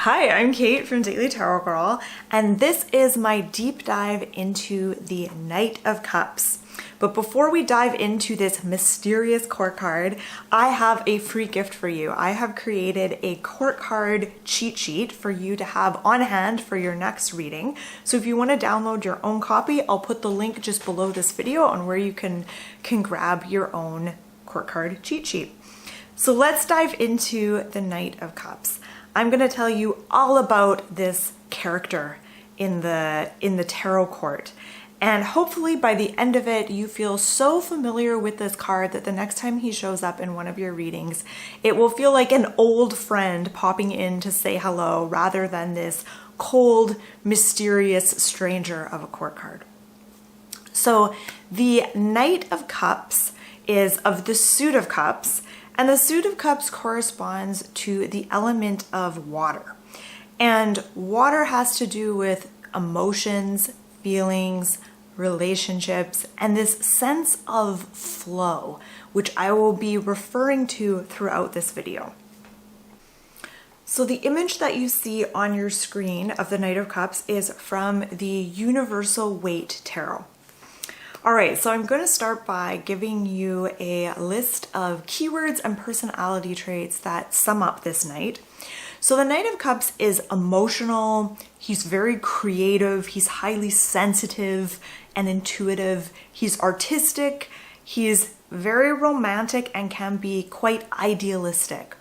Hi, I'm Kate from Daily Tarot Girl, and this is my deep dive into the Knight of Cups. But before we dive into this mysterious court card, I have a free gift for you. I have created a court card cheat sheet for you to have on hand for your next reading. So if you want to download your own copy, I'll put the link just below this video on where you can grab your own court card cheat sheet. So let's dive into the Knight of Cups. I'm going to tell you all about this character in the tarot court. And hopefully by the end of it, you feel so familiar with this card that the next time he shows up in one of your readings, it will feel like an old friend popping in to say hello rather than this cold, mysterious stranger of a court card. So the Knight of Cups is of the suit of cups, and the suit of cups corresponds to the element of water. And water has to do with emotions, feelings, relationships, and this sense of flow, which I will be referring to throughout this video. So the image that you see on your screen of the Knight of Cups is from the Universal Waite Tarot. All right, so I'm going to start by giving you a list of keywords and personality traits that sum up this knight. So the Knight of Cups is emotional, he's very creative, he's highly sensitive and intuitive, he's artistic, he's very romantic and can be quite idealistic.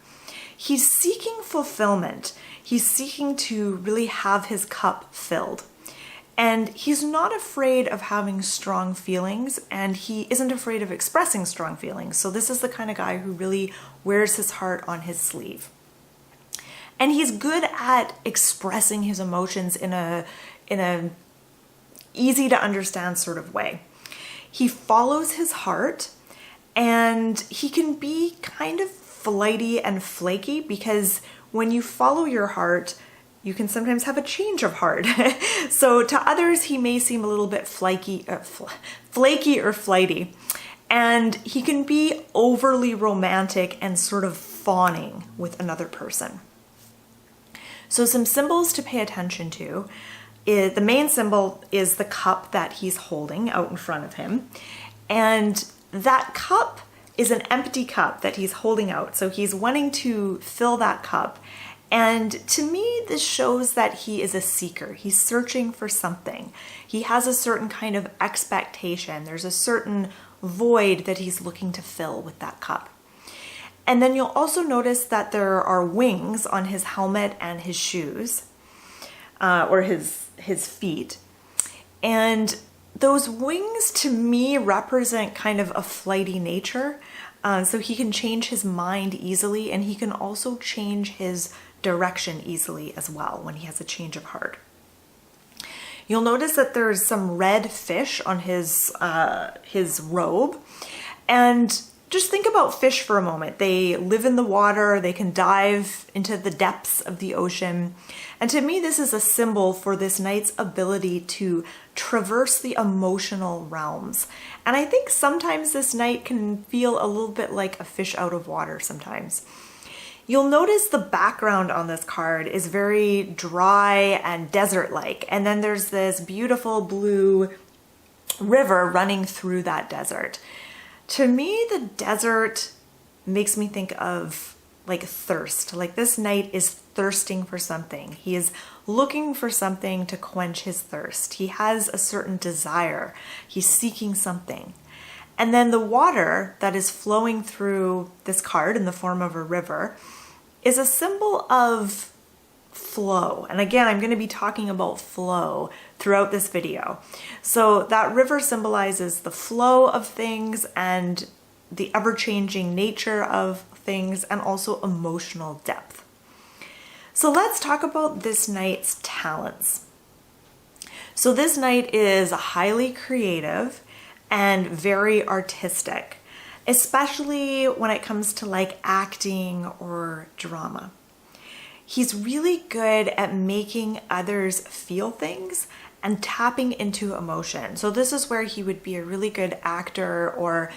He's seeking fulfillment, he's seeking to really have his cup filled. And he's not afraid of having strong feelings, and he isn't afraid of expressing strong feelings. So this is the kind of guy who really wears his heart on his sleeve. And he's good at expressing his emotions in a easy to understand sort of way. He follows his heart, and he can be kind of flighty and flaky because when you follow your heart, you can sometimes have a change of heart. So to others, he may seem a little bit flaky or flighty. And he can be overly romantic and sort of fawning with another person. So some symbols to pay attention to. The main symbol is the cup that he's holding out in front of him. And that cup is an empty cup that he's holding out. So he's wanting to fill that cup. And to me, this shows that he is a seeker. He's searching for something. He has a certain kind of expectation. There's a certain void that he's looking to fill with that cup. And then you'll also notice that there are wings on his helmet and his shoes, or his feet. And those wings to me represent kind of a flighty nature. So he can change his mind easily, and he can also change his direction easily as well when he has a change of heart. You'll notice that there's some red fish on his robe, and just think about fish for a moment. They live in the water, they can dive into the depths of the ocean, and to me this is a symbol for this knight's ability to traverse the emotional realms. And I think sometimes this knight can feel a little bit like a fish out of water sometimes. You'll notice the background on this card is very dry and desert-like, and then there's this beautiful blue river running through that desert. To me, the desert makes me think of like thirst. Like this knight is thirsting for something. He is looking for something to quench his thirst. He has a certain desire. He's seeking something. And then the water that is flowing through this card in the form of a river is a symbol of flow. And again, I'm going to be talking about flow throughout this video. So that river symbolizes the flow of things and the ever-changing nature of things, and also emotional depth. So let's talk about this knight's talents. So this knight is highly creative and very artistic, especially when it comes to like acting or drama. He's really good at making others feel things and tapping into emotion. So this is where he would be a really good actor, or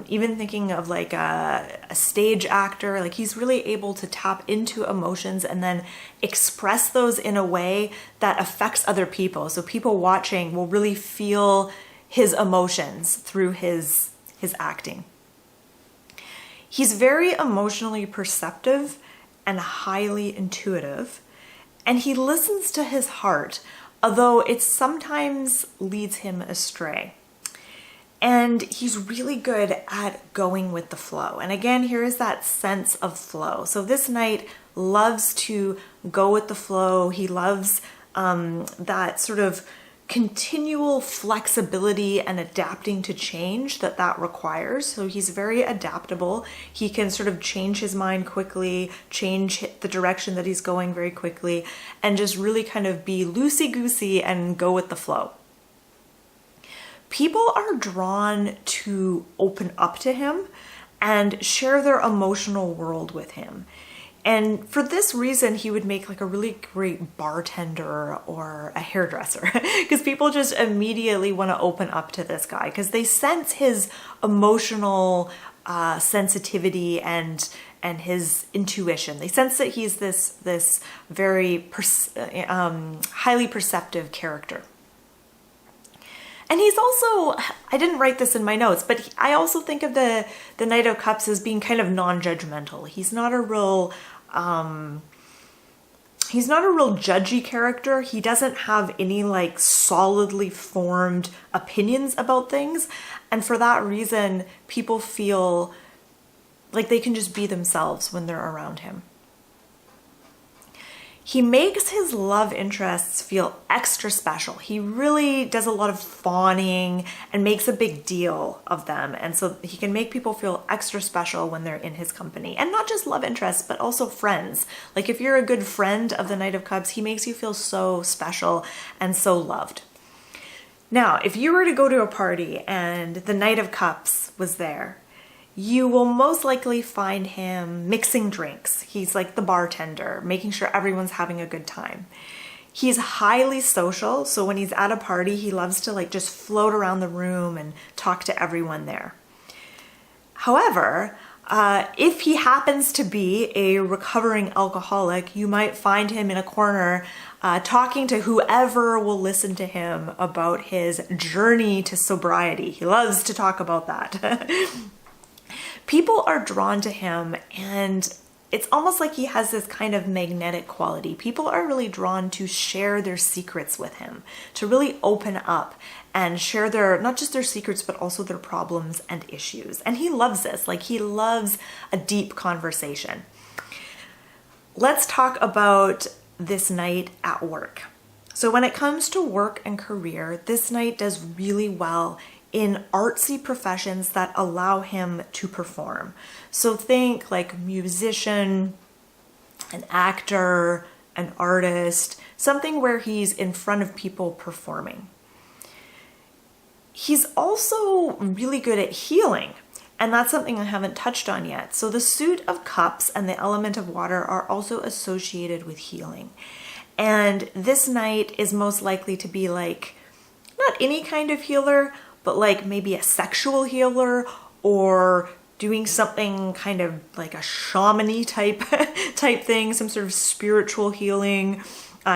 even thinking of like a stage actor. Like he's really able to tap into emotions and then express those in a way that affects other people. So people watching will really feel his emotions through his acting. He's very emotionally perceptive and highly intuitive, and he listens to his heart, although it sometimes leads him astray. And he's really good at going with the flow. And again, here is that sense of flow. So this knight loves to go with the flow. He loves that sort of continual flexibility and adapting to change that requires. So he's very adaptable. He can sort of change his mind quickly, change the direction that he's going very quickly, and just really kind of be loosey-goosey and go with the flow. People are drawn to open up to him and share their emotional world with him. And for this reason, he would make like a really great bartender or a hairdresser, because people just immediately want to open up to this guy because they sense his emotional sensitivity and his intuition. They sense that he's this very highly perceptive character. And he's also, I didn't write this in my notes, but I also think of the Knight of Cups as being kind of non-judgmental. He's not a real judgy character. He doesn't have any like solidly formed opinions about things. And for that reason, people feel like they can just be themselves when they're around him. He makes his love interests feel extra special. He really does a lot of fawning and makes a big deal of them. And so he can make people feel extra special when they're in his company. And not just love interests, but also friends. Like if you're a good friend of the Knight of Cups, he makes you feel so special and so loved. Now, if you were to go to a party and the Knight of Cups was there, you will most likely find him mixing drinks. He's like the bartender, making sure everyone's having a good time. He's highly social, so when he's at a party, he loves to like just float around the room and talk to everyone there. However, if he happens to be a recovering alcoholic, you might find him in a corner talking to whoever will listen to him about his journey to sobriety. He loves to talk about that. People are drawn to him, and it's almost like he has this kind of magnetic quality. People are really drawn to share their secrets with him, to really open up and share not just their secrets, but also their problems and issues. And he loves this. Like, he loves a deep conversation. Let's talk about this knight at work. So when it comes to work and career, this knight does really well in artsy professions that allow him to perform. So think like musician, an actor, an artist, something where he's in front of people performing. He's also really good at healing, and that's something I haven't touched on yet. So the suit of cups and the element of water are also associated with healing. And this knight is most likely to be like, not any kind of healer, but like maybe a sexual healer, or doing something kind of like a shaman-y type thing, some sort of spiritual healing.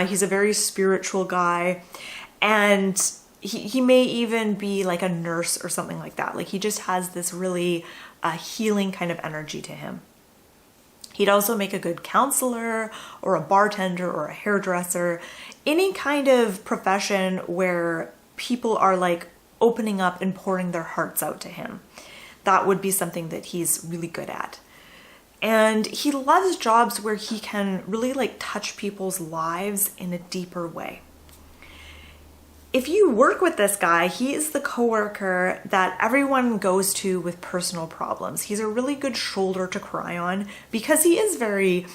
He's a very spiritual guy, and he may even be like a nurse or something like that. Like he just has this really healing kind of energy to him. He'd also make a good counselor or a bartender or a hairdresser, any kind of profession where people are like opening up and pouring their hearts out to him. That would be something that he's really good at. And he loves jobs where he can really like touch people's lives in a deeper way. If you work with this guy, he is the coworker that everyone goes to with personal problems. He's a really good shoulder to cry on because he is very,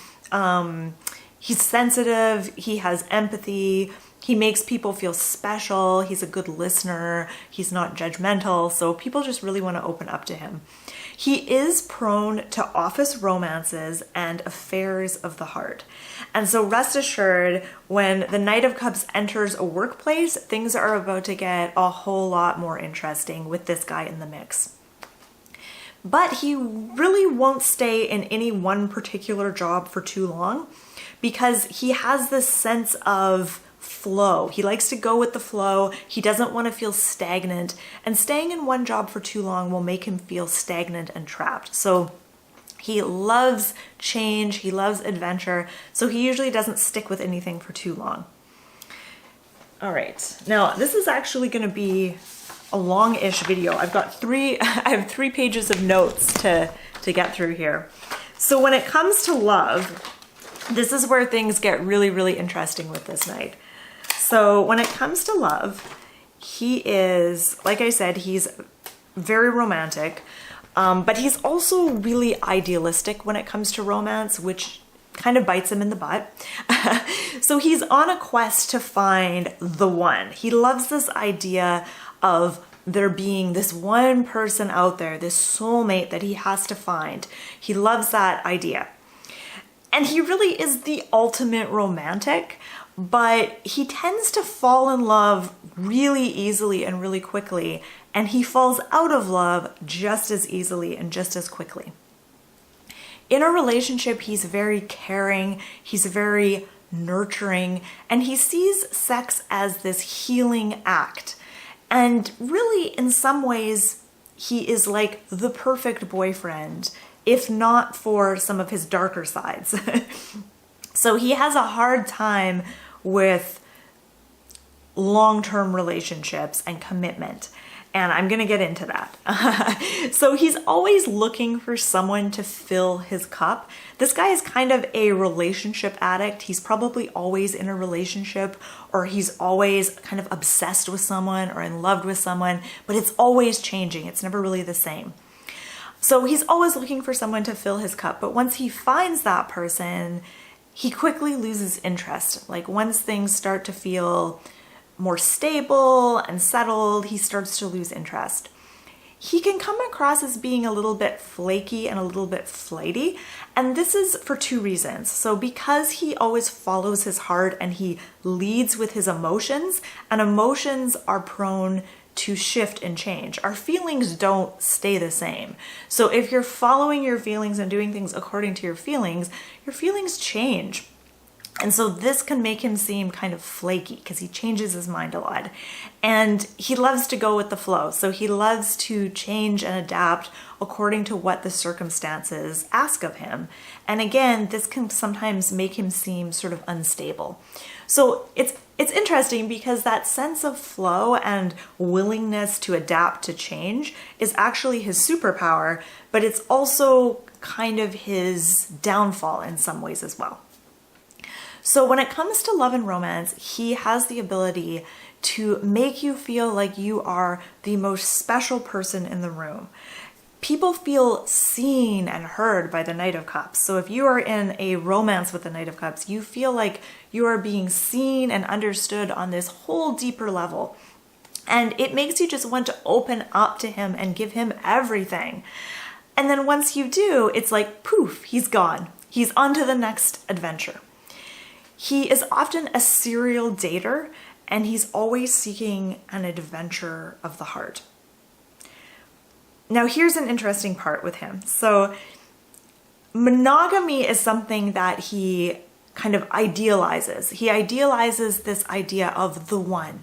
he's sensitive, he has empathy, he makes people feel special, he's a good listener, he's not judgmental, so people just really want to open up to him. He is prone to office romances and affairs of the heart. And so rest assured, when the Knight of Cups enters a workplace, things are about to get a whole lot more interesting with this guy in the mix. But he really won't stay in any one particular job for too long because he has this sense of flow. He likes to go with the flow. He doesn't want to feel stagnant, and staying in one job for too long will make him feel stagnant and trapped. So he loves change, he loves adventure, so he usually doesn't stick with anything for too long. All right, now this is actually going to be a long-ish video. I have 3 pages of notes to get through here. So when it comes to love, this is where things get really, really interesting with this knight. So when it comes to love, he is, like I said, he's very romantic, but he's also really idealistic when it comes to romance, which kind of bites him in the butt. So he's on a quest to find the one. He loves this idea of there being this one person out there, this soulmate that he has to find. He loves that idea. And he really is the ultimate romantic, but he tends to fall in love really easily and really quickly, and he falls out of love just as easily and just as quickly. In a relationship, he's very caring, he's very nurturing, and he sees sex as this healing act. And really, in some ways, he is like the perfect boyfriend, if not for some of his darker sides. So he has a hard time with long-term relationships and commitment. And I'm going to get into that. So he's always looking for someone to fill his cup. This guy is kind of a relationship addict. He's probably always in a relationship, or he's always kind of obsessed with someone or in love with someone, but it's always changing. It's never really the same. So he's always looking for someone to fill his cup. But once he finds that person, he quickly loses interest. Like once things start to feel more stable and settled, he starts to lose interest. He can come across as being a little bit flaky and a little bit flighty, and this is for 2 reasons. So because he always follows his heart and he leads with his emotions, and emotions are prone to shift and change. Our feelings don't stay the same. So if you're following your feelings and doing things according to your feelings change. And so this can make him seem kind of flaky because he changes his mind a lot. And he loves to go with the flow. So he loves to change and adapt according to what the circumstances ask of him. And again, this can sometimes make him seem sort of unstable. So it's interesting because that sense of flow and willingness to adapt to change is actually his superpower, but it's also kind of his downfall in some ways as well. So when it comes to love and romance, he has the ability to make you feel like you are the most special person in the room. People feel seen and heard by the Knight of Cups. So if you are in a romance with the Knight of Cups, you feel like you are being seen and understood on this whole deeper level. And it makes you just want to open up to him and give him everything. And then once you do, it's like poof, he's gone. He's on to the next adventure. He is often a serial dater, and he's always seeking an adventure of the heart. Now, here's an interesting part with him. So, monogamy is something that he kind of idealizes. He idealizes this idea of the one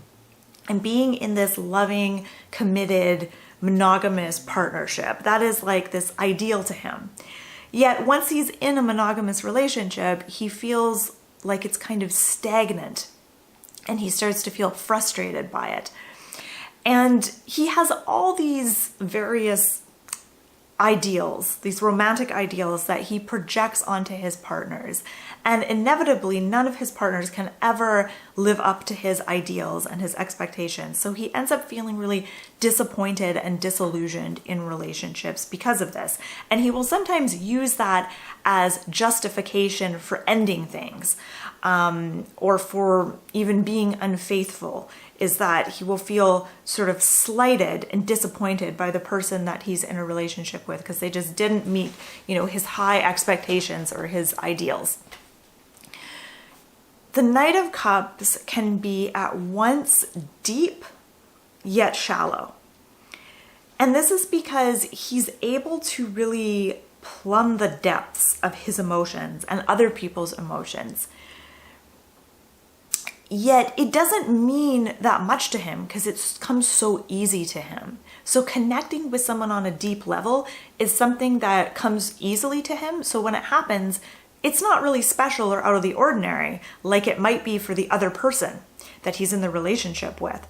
and being in this loving, committed, monogamous partnership. That is like this ideal to him. Yet, once he's in a monogamous relationship, he feels like it's kind of stagnant, and he starts to feel frustrated by it. And he has all these various ideals, these romantic ideals that he projects onto his partners. And inevitably, none of his partners can ever live up to his ideals and his expectations. So he ends up feeling really disappointed and disillusioned in relationships because of this. And he will sometimes use that as justification for ending things, or for even being unfaithful. is that he will feel sort of slighted and disappointed by the person that he's in a relationship with because they just didn't meet, his high expectations or his ideals. The Knight of Cups can be at once deep yet shallow. And this is because he's able to really plumb the depths of his emotions and other people's emotions. Yet it doesn't mean that much to him because it comes so easy to him. So connecting with someone on a deep level is something that comes easily to him. So when it happens, it's not really special or out of the ordinary like it might be for the other person that he's in the relationship with.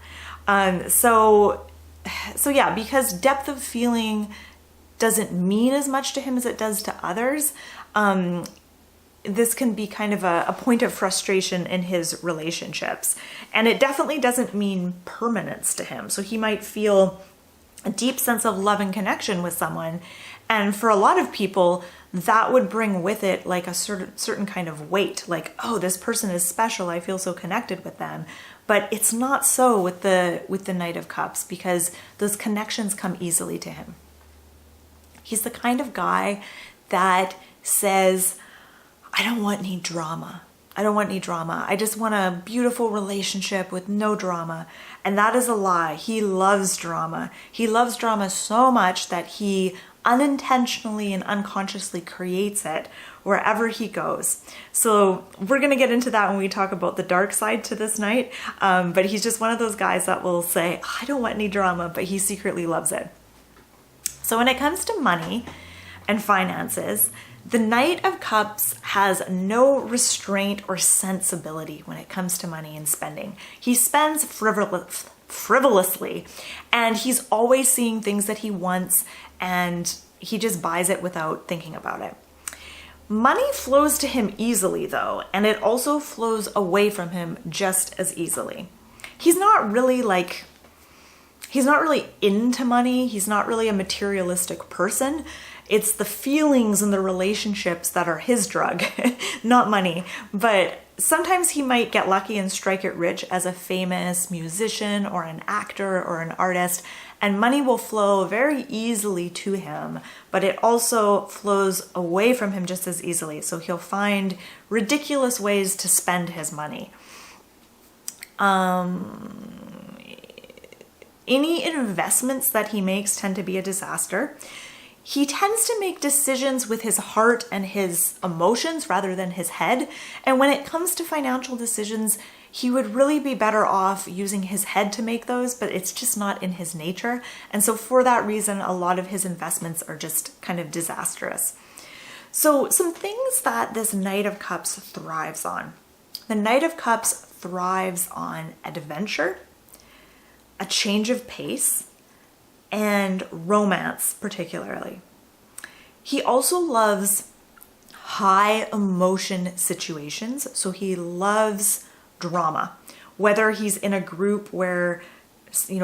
So yeah, because depth of feeling doesn't mean as much to him as it does to others, this can be kind of a point of frustration in his relationships. And it definitely doesn't mean permanence to him. So he might feel a deep sense of love and connection with someone. And for a lot of people, that would bring with it like a certain kind of weight, like, oh, this person is special. I feel so connected with them. But it's not so with the Knight of Cups because those connections come easily to him. He's the kind of guy that says, I don't want any drama. I don't want any drama. I just want a beautiful relationship with no drama. And that is a lie. He loves drama. He loves drama so much that he unintentionally and unconsciously creates it wherever he goes. So we're going to get into that when we talk about the dark side to this Knight. But he's just one of those guys that will say, I don't want any drama, but he secretly loves it. So when it comes to money and finances, the Knight of Cups has no restraint or sensibility when it comes to money and spending. He spends frivolously, and he's always seeing things that he wants, and he just buys it without thinking about it. Money flows to him easily, though, and it also flows away from him just as easily. He's not really into money. He's not really a materialistic person. It's the feelings and the relationships that are his drug, not money. But sometimes he might get lucky and strike it rich as a famous musician or an actor or an artist, and money will flow very easily to him, but it also flows away from him just as easily. So he'll find ridiculous ways to spend his money. Any investments that he makes tend to be a disaster. He tends to make decisions with his heart and his emotions rather than his head. And when it comes to financial decisions, he would really be better off using his head to make those, but it's just not in his nature. And so for that reason, a lot of his investments are just kind of disastrous. So some things that this Knight of Cups thrives on. The Knight of Cups thrives on adventure, a change of pace, and romance particularly. He also loves high emotion situations, so he loves drama. Whether he's in a group where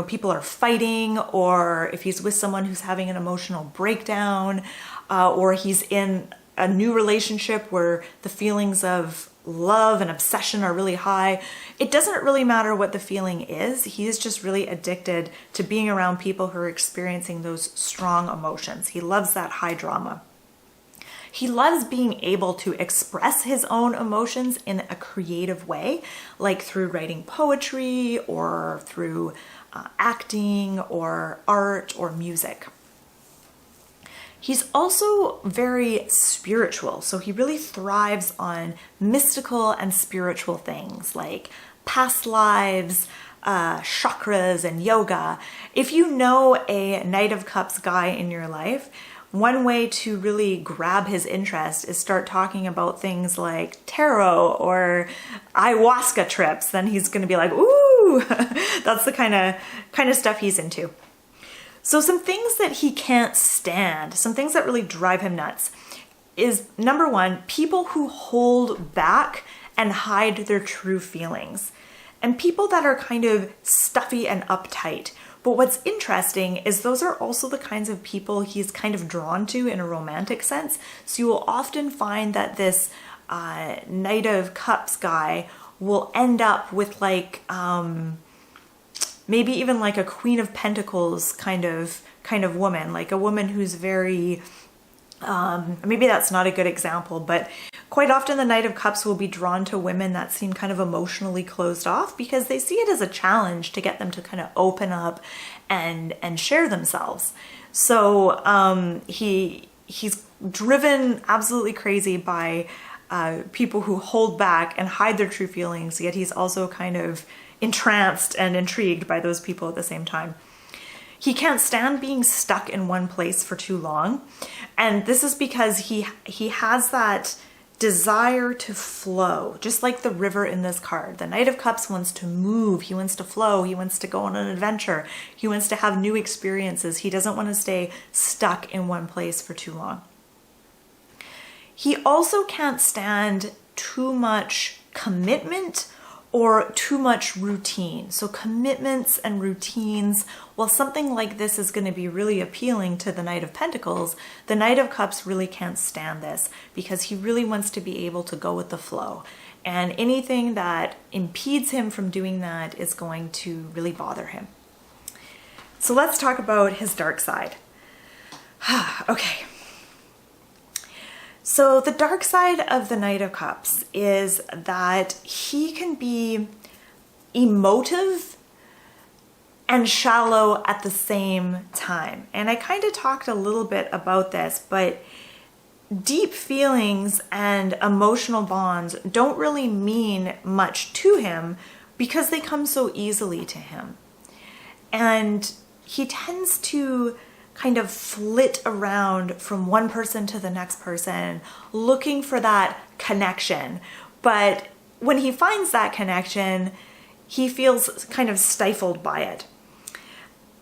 people are fighting, or if he's with someone who's having an emotional breakdown, or he's in a new relationship where the feelings of love and obsession are really high. It doesn't really matter what the feeling is. He's just really addicted to being around people who are experiencing those strong emotions. He loves that high drama. He loves being able to express his own emotions in a creative way, like through writing poetry or through acting or art or music. He's also very spiritual, so he really thrives on mystical and spiritual things like past lives, chakras, and yoga. If you know a Knight of Cups guy in your life, one way to really grab his interest is start talking about things like tarot or ayahuasca trips. Then he's going to be like, ooh, that's the kind of stuff he's into. So some things that he can't stand, some things that really drive him nuts is, number one, people who hold back and hide their true feelings, and people that are kind of stuffy and uptight. But what's interesting is those are also the kinds of people he's kind of drawn to in a romantic sense. So you will often find that this Knight of Cups guy will end up with maybe even like a Queen of Pentacles kind of woman, like a woman who's very, maybe that's not a good example, but quite often the Knight of Cups will be drawn to women that seem kind of emotionally closed off because they see it as a challenge to get them to kind of open up and share themselves. So he's driven absolutely crazy by people who hold back and hide their true feelings, yet he's also kind of entranced and intrigued by those people at the same time. He can't stand being stuck in one place for too long. And this is because he has that desire to flow, just like the river in this card. The Knight of Cups wants to move, he wants to flow, he wants to go on an adventure, he wants to have new experiences. He doesn't want to stay stuck in one place for too long. He also can't stand too much commitment or too much routine. So commitments and routines, while something like this is going to be really appealing to the Knight of Pentacles, the Knight of Cups really can't stand this because he really wants to be able to go with the flow. And anything that impedes him from doing that is going to really bother him. So let's talk about his dark side. Okay. So the dark side of the Knight of Cups is that he can be emotive and shallow at the same time. And I kind of talked a little bit about this, but deep feelings and emotional bonds don't really mean much to him because they come so easily to him. And he tends to kind of flit around from one person to the next person, looking for that connection. But when he finds that connection, he feels kind of stifled by it.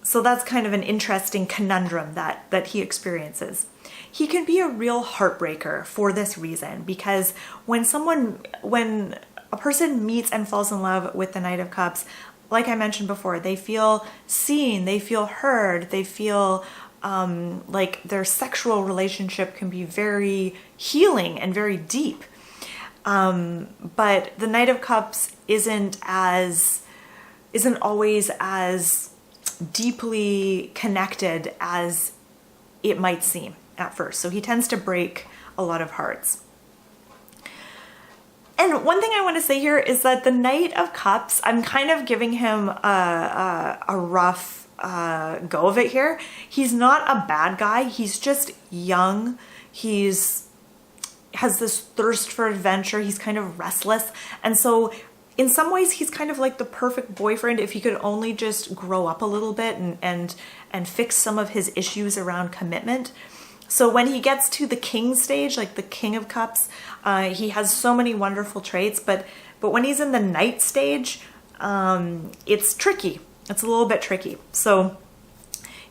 So that's kind of an interesting conundrum that he experiences. He can be a real heartbreaker for this reason, because when a person meets and falls in love with the Knight of Cups, like I mentioned before, they feel seen, they feel heard, they feel like their sexual relationship can be very healing and very deep. But the Knight of Cups isn't always as deeply connected as it might seem at first. So he tends to break a lot of hearts. And one thing I want to say here is that the Knight of Cups, I'm kind of giving him a rough go of it here. He's not a bad guy. He's just young. Has this thirst for adventure. He's kind of restless. And so in some ways, he's kind of like the perfect boyfriend if he could only just grow up a little bit and fix some of his issues around commitment. So when he gets to the king stage, like the King of Cups, he has so many wonderful traits, but when he's in the Knight stage, it's tricky. It's a little bit tricky. So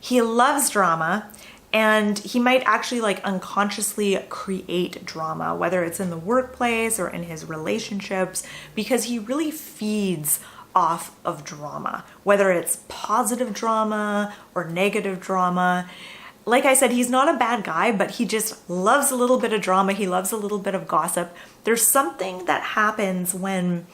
he loves drama, and he might actually like unconsciously create drama, whether it's in the workplace or in his relationships, because he really feeds off of drama, whether it's positive drama or negative drama. Like I said, he's not a bad guy, but he just loves a little bit of drama. He loves a little bit of gossip. There's something that happens when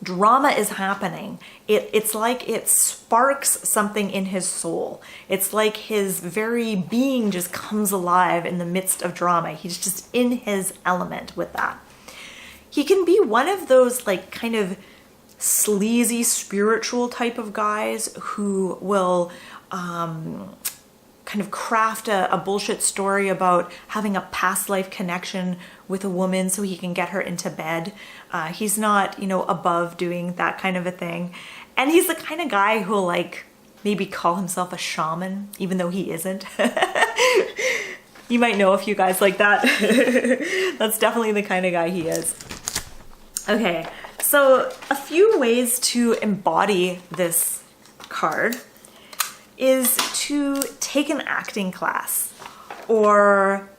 drama is happening. It's like it sparks something in his soul. It's like his very being just comes alive in the midst of drama. He's just in his element with that. He can be one of those like kind of sleazy spiritual type of guys who will kind of craft a bullshit story about having a past life connection with a woman so he can get her into bed. He's not, above doing that kind of a thing. And he's the kind of guy who'll like maybe call himself a shaman, even though he isn't. You might know a few guys like that. That's definitely the kind of guy he is. Okay, so a few ways to embody this card is to take an acting class or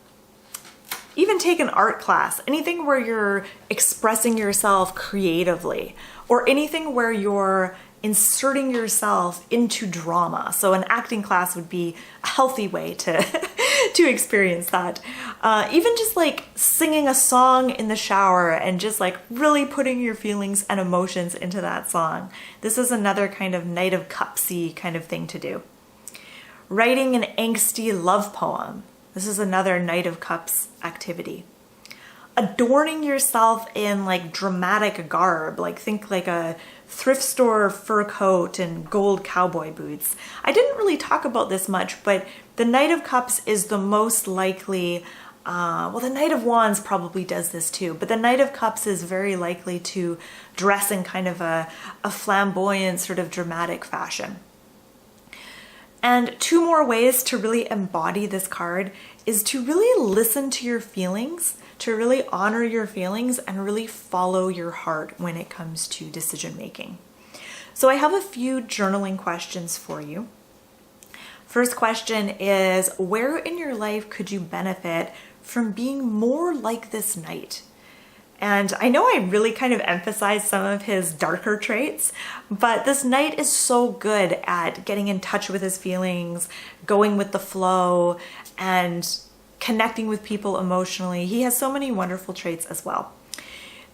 even take an art class, anything where you're expressing yourself creatively or anything where you're inserting yourself into drama. So an acting class would be a healthy way to to experience that. Even just like singing a song in the shower and just like really putting your feelings and emotions into that song. This is another kind of Knight of Cups-y kind of thing to do. Writing an angsty love poem. This is another Knight of Cups activity. Adorning yourself in like dramatic garb, like think like a thrift store fur coat and gold cowboy boots. I didn't really talk about this much, but the Knight of Cups is the most likely, well, the Knight of Wands probably does this too, but the Knight of Cups is very likely to dress in kind of a flamboyant sort of dramatic fashion. And two more ways to really embody this card is to really listen to your feelings, to really honor your feelings and really follow your heart when it comes to decision making. So I have a few journaling questions for you. First question is, where in your life could you benefit from being more like this knight? And I know I really kind of emphasized some of his darker traits, but this knight is so good at getting in touch with his feelings, going with the flow, and connecting with people emotionally. He has so many wonderful traits as well.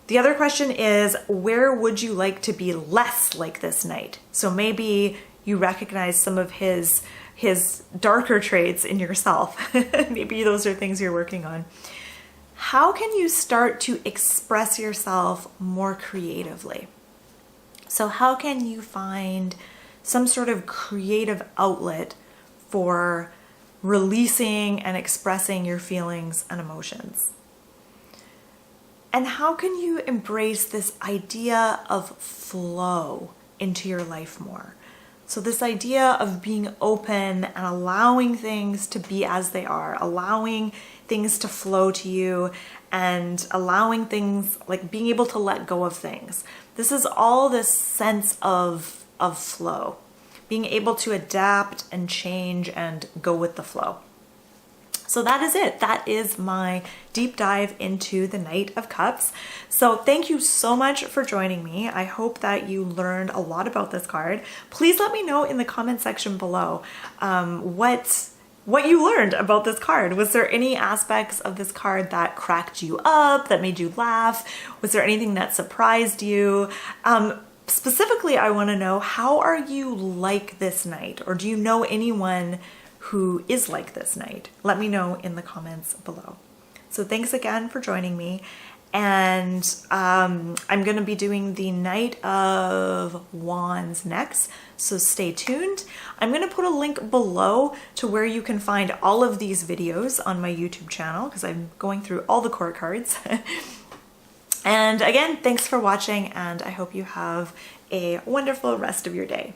The other question is, where would you like to be less like this knight? So maybe you recognize some of his darker traits in yourself. Maybe those are things you're working on. How can you start to express yourself more creatively? So how can you find some sort of creative outlet for releasing and expressing your feelings and emotions? And how can you embrace this idea of flow into your life more? So this idea of being open and allowing things to be as they are, allowing things to flow to you and allowing things, like being able to let go of things. This is all this sense of flow, being able to adapt and change and go with the flow. So that is it. That is my deep dive into the Knight of Cups. So thank you so much for joining me. I hope that you learned a lot about this card. Please let me know in the comment section below what you learned about this card. Was there any aspects of this card that cracked you up, that made you laugh? Was there anything that surprised you? Specifically, I want to know, how are you like this knight? Or do you know anyone who is like this knight? Let me know in the comments below. So thanks again for joining me. And I'm going to be doing the Knight of Wands next, so stay tuned. I'm going to put a link below to where you can find all of these videos on my YouTube channel, because I'm going through all the court cards. And again, thanks for watching, and I hope you have a wonderful rest of your day.